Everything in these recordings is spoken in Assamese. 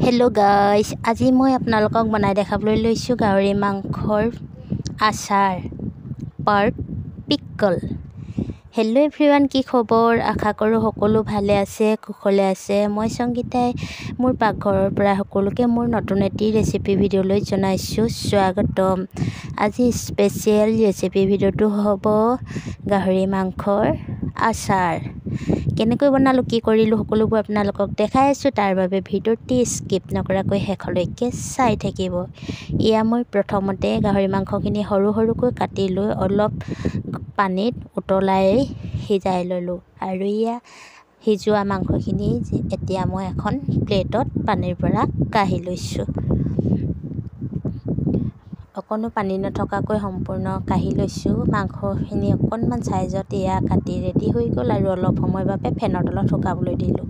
हेलो गाइस, আজি মই আপোনালোকক বনাই দেখাবলৈ লৈছোঁ গাহৰি মাংসৰ আচাৰ পাৰ্ট পিকল। হেল্লো এভৰিৱান, কি খবৰ? আশা কৰোঁ সকলো ভালে আছে, কুশলে আছে। মই সংগীতাই মোৰ পাকঘৰৰ পৰা সকলোকে মোৰ নতুন এটি ৰেচিপি ভিডিঅ'লৈ জনাইছোঁ স্বাগতম। আজি স্পেচিয়েল ৰেচিপি ভিডিঅ'টো হ'ব গাহৰি মাংসৰ আচাৰ। কেনেকৈ বনালোঁ, কি কৰিলোঁ সকলোবোৰ আপোনালোকক দেখাই আছোঁ। তাৰ বাবে ভিডিঅ'টি স্কিপ নকৰাকৈ শেষলৈকে চাই থাকিব। এয়া মই প্ৰথমতে গাহৰি মাংসখিনি সৰু সৰুকৈ কাটি লৈ অলপ পানীত উতলাই সিজাই ল'লোঁ আৰু এয়া সিজোৱা মাংসখিনি এতিয়া মই এখন প্লেটত পানীৰ পৰা কাঢ়ি লৈছোঁ। অকণো পানী নথকাকৈ সম্পূৰ্ণ কাঢ়ি লৈছোঁ। মাংসখিনি অকণমান চাইজত এয়া কাটি ৰেডি হৈ গ'ল আৰু অলপ সময়ৰ বাবে ফেনৰ তলত শুকাবলৈ দিলোঁ।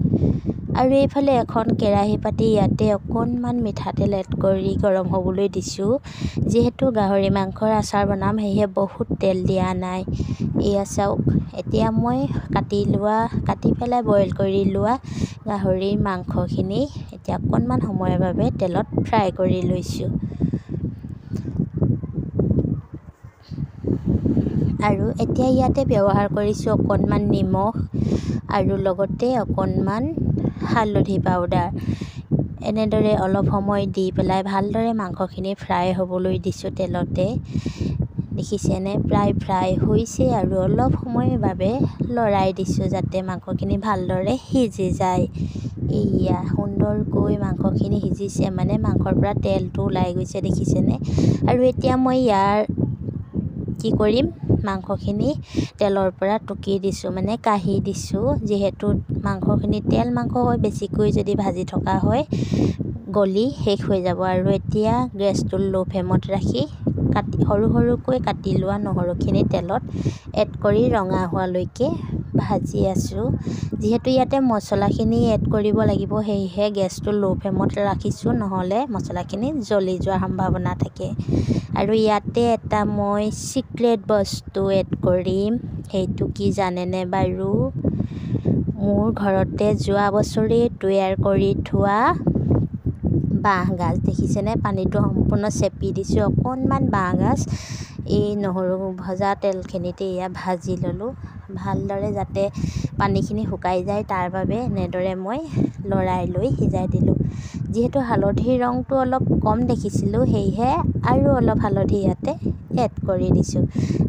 আৰু এইফালে এখন কেৰাহী পাতি ইয়াতে অকণমান মিঠাতেল এড কৰি গৰম হ'বলৈ দিছোঁ। যিহেতু গাহৰি মাংসৰ আচাৰ বনাম সেয়েহে বহুত তেল দিয়া নাই। এয়া চাওক, এতিয়া মই কাটি পেলাই বইল কৰি লোৱা গাহৰিৰ মাংসখিনি এতিয়া অকণমান সময়ৰ বাবে তেলত ফ্ৰাই কৰি লৈছোঁ। আৰু এতিয়া ইয়াতে ব্যৱহাৰ কৰিছোঁ অকণমান নিমখ আৰু লগতে অকণমান হালধি পাউডাৰ। এনেদৰে অলপ সময় দি পেলাই ভালদৰে মাংসখিনি ফ্ৰাই হ'বলৈ দিছোঁ তেলতে। দেখিছেনে, প্ৰায় ফ্ৰাই হৈছে আৰু অলপ সময়ৰ বাবে লৰাই দিছোঁ যাতে মাংসখিনি ভালদৰে সিজি যায়। এয়া সুন্দৰকৈ মাংসখিনি সিজিছে, মানে মাংসৰ পৰা তেলটো ওলাই গৈছে, দেখিছেনে। আৰু এতিয়া মই কি কৰিম, মাংসখিনি তেলৰ পৰা টুকি দিছোঁ, মানে কাঢ়ি দিছোঁ। যিহেতু মাংসখিনি তেল মাংস হয়, বেছিকৈ যদি ভাজি থকা হয় গলি শেষ হৈ যাব। আৰু এতিয়া গেছটো ল' ফ্লেমত ৰাখি সৰু সৰুকৈ কাটি লোৱা নহৰুখিনি তেলত এড কৰি ৰঙা হোৱালৈকে ভাজি আছোঁ। যিহেতু ইয়াতে মছলাখিনি এড কৰিব লাগিব সেয়েহে গেছটো ল' ফ্লেমত ৰাখিছোঁ, নহ'লে মছলাখিনি জ্বলি যোৱাৰ সম্ভাৱনা থাকে। আৰু ইয়াতে এটা মই চিক্ৰেট বস্তু এড কৰিম। সেইটো কি জানেনে বাৰু? মোৰ ঘৰতে যোৱা বছৰেই তৈয়াৰ কৰি থোৱা বাঁহগাজ। দেখিছেনে, পানীটো সম্পূৰ্ণ চেপি দিছোঁ। অকণমান বাঁহগাজ এই নহৰু ভজা তেলখিনিতে এয়া ভাজি ল'লোঁ ভালদৰে, যাতে পানীখিনি শুকাই যায়। তাৰ বাবে এনেদৰে মই লৰাই লৈ সিজাই দিলোঁ। যিহেতু হালধিৰ ৰংটো অলপ কম দেখিছিলোঁ সেয়েহে আৰু অলপ হালধি ইয়াতে এড কৰি দিছোঁ।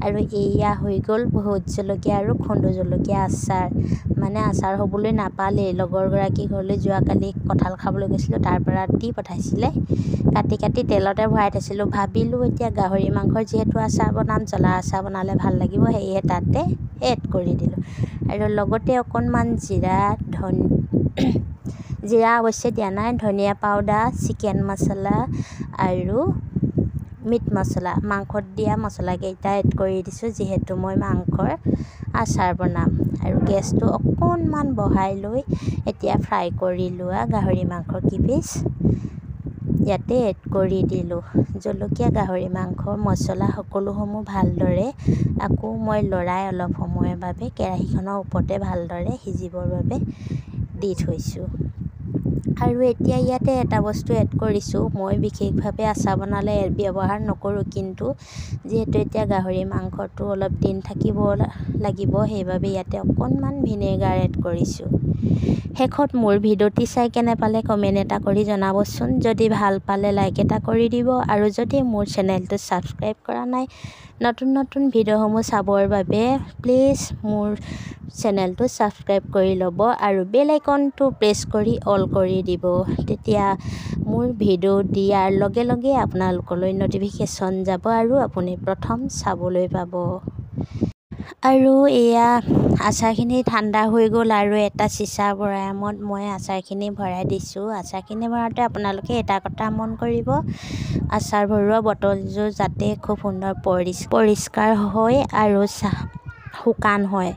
আৰু এয়া হৈ গ'ল ভোট জলকীয়া আৰু খুন্দু জলকীয়া আচাৰ। মানে আচাৰ হ'বলৈ নাপালেই, লগৰগৰাকীৰ ঘৰলৈ যোৱাকালি কঁঠাল খাবলৈ গৈছিলোঁ, তাৰ পৰা দি পঠাইছিলে। কাটি তেলতে ভৰাই থৈছিলোঁ। ভাবিলোঁ এতিয়া গাহৰি মাংসৰ যিহেতু আচাৰ বনাম, জ্বলা আচাৰ বনালে ভাল লাগিব, সেয়েহে তাতে এড কৰি দিলোঁ। আৰু লগতে অকণমান জিৰা অৱশ্যে দিয়া নাই, ধনিয়া পাউডাৰ, চিকেন মছলা আৰু মিট মছলা, মাংসত দিয়া মছলাকেইটা এড কৰি দিছোঁ। যিহেতু মই মাংসৰ আচাৰ বনাম। আৰু গেছটো অকণমান বঢ়াই লৈ এতিয়া ফ্ৰাই কৰি লোৱা গাহৰি মাংসৰ কিপিচ ইয়াতে এড কৰি দিলোঁ। জলকীয়া, গাহৰি মাংসৰ মছলা সকলোসমূহ ভালদৰে আকৌ মই লৰাই অলপ সময়ৰ বাবে কেৰাহীখনৰ ওপৰতে ভালদৰে সিজিবৰ বাবে দি থৈছোঁ। আৰু এতিয়া ইয়াতে এটা বস্তু এড কৰিছোঁ। মই বিশেষভাৱে আচাৰ বনালে ব্যৱহাৰ নকৰোঁ, কিন্তু যিহেতু এতিয়া গাহৰি মাংসটো অলপ দিন থাকিব লাগিব সেইবাবে ইয়াতে অকণমান ভিনেগাৰ এড কৰিছোঁ। শেষত মোৰ ভিডিঅ'টি চাই কেনে পালে কমেণ্ট এটা কৰি জনাবচোন। যদি ভাল পালে লাইক এটা কৰি দিব। আৰু যদি মোৰ চেনেলটো ছাবস্ক্ৰাইব কৰা নাই, নতুন ভিডিঅ'সমূহ চাবৰ বাবে প্লিজ মোৰ চেনেলটো ছাবস্ক্ৰাইব কৰি ল'ব আৰু বেল আইকনটো প্ৰেছ কৰি অল কৰি দিব। তেতিয়া মোৰ ভিডিঅ' দিয়াৰ লগে লগে আপোনালোকলৈ ন'টিফিকেশ্যন যাব আৰু আপুনি প্ৰথম চাবলৈ পাব। আৰু এয়া আচাৰখিনি ঠাণ্ডা হৈ গ'ল আৰু এটা চিচাৰ বৈয়ামত মই আচাৰখিনি ভৰাই দিছোঁ। আচাৰখিনি ভৰাওঁতে আপোনালোকে এটা কথা মন কৰিব, আচাৰ ভৰোৱা বটলযোৰ যাতে খুব সুন্দৰ পৰিষ্কাৰ হয় আৰু শুকান হয়।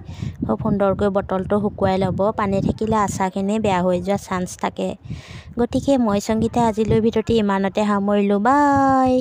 খুব সুন্দৰকৈ বটলটো শুকুৱাই ল'ব। পানী থাকিলে আচাৰখিনি বেয়া হৈ যোৱাৰ চান্স থাকে। গতিকে মই সংগীতা আজিলৈ ভিডিঅ'টি ইমানতে সামৰিলোঁ। বাই।